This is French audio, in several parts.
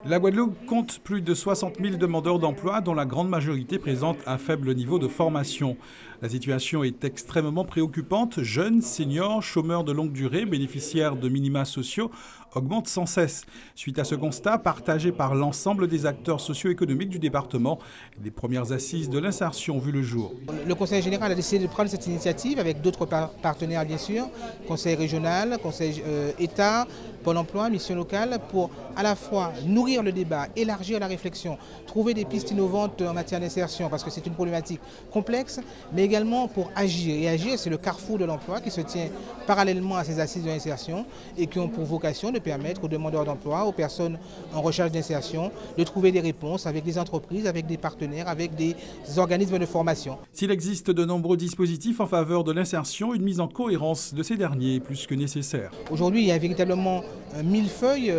La Guadeloupe compte plus de 60 000 demandeurs d'emploi dont la grande majorité présente un faible niveau de formation. La situation est extrêmement préoccupante. Jeunes, seniors, chômeurs de longue durée, bénéficiaires de minima sociaux augmentent sans cesse. Suite à ce constat, partagé par l'ensemble des acteurs socio-économiques du département, les premières assises de l'insertion ont vu le jour. Le Conseil général a décidé de prendre cette initiative avec d'autres partenaires bien sûr, Conseil régional, Conseil État, Pôle emploi, mission locale, pour à la fois nourrir le débat, élargir la réflexion, trouver des pistes innovantes en matière d'insertion parce que c'est une problématique complexe, mais également pour agir. Et agir, c'est le carrefour de l'emploi qui se tient parallèlement à ces assises de l'insertion et qui ont pour vocation de permettre aux demandeurs d'emploi, aux personnes en recherche d'insertion, de trouver des réponses avec des entreprises, avec des partenaires, avec des organismes de formation. S'il existe de nombreux dispositifs en faveur de l'insertion, une mise en cohérence de ces derniers est plus que nécessaire. Aujourd'hui, il y a véritablement un millefeuille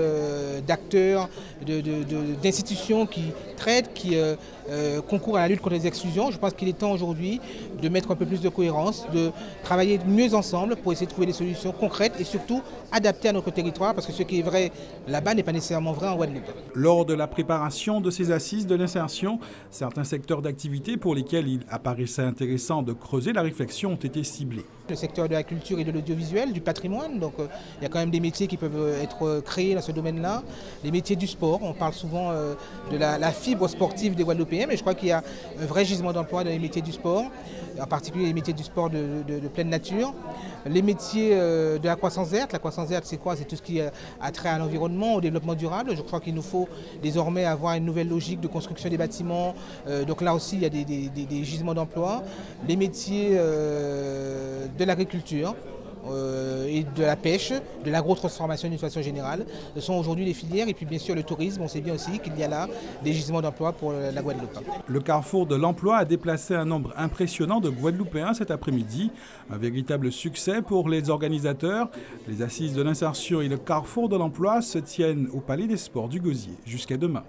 d'acteurs, d'institutions qui traitent, qui concourent à la lutte contre les exclusions. Je pense qu'il est temps aujourd'hui de mettre un peu plus de cohérence, de travailler mieux ensemble pour essayer de trouver des solutions concrètes et surtout adaptées à notre territoire parce que ce qui est vrai là-bas n'est pas nécessairement vrai en Guadeloupe. Lors de la préparation de ces assises de l'insertion, certains secteurs d'activité pour lesquels il apparaissait intéressant de creuser la réflexion ont été ciblés. Le secteur de la culture et de l'audiovisuel, du patrimoine, donc il y a quand même des métiers qui peuvent être créés dans ce domaine-là. Les métiers du sport, on parle souvent de la fibre sportive des Guadeloupéens, mais je crois qu'il y a un vrai gisement d'emploi dans les métiers du sport, en particulier les métiers du sport de pleine nature. Les métiers de la croissance verte, c'est quoi? C'est tout ce qui a trait à l'environnement, au développement durable. Je crois qu'il nous faut désormais avoir une nouvelle logique de construction des bâtiments. Donc là aussi, il y a des gisements d'emploi. Les métiers de l'agriculture et de la pêche, de l'agro-transformation d'une façon générale, ce sont aujourd'hui les filières. Et puis bien sûr le tourisme, on sait bien aussi qu'il y a là des gisements d'emploi pour la Guadeloupe. Le carrefour de l'emploi a déplacé un nombre impressionnant de Guadeloupéens cet après-midi. Un véritable succès pour les organisateurs. Les assises de l'insertion et le carrefour de l'emploi se tiennent au Palais des Sports du Gosier jusqu'à demain.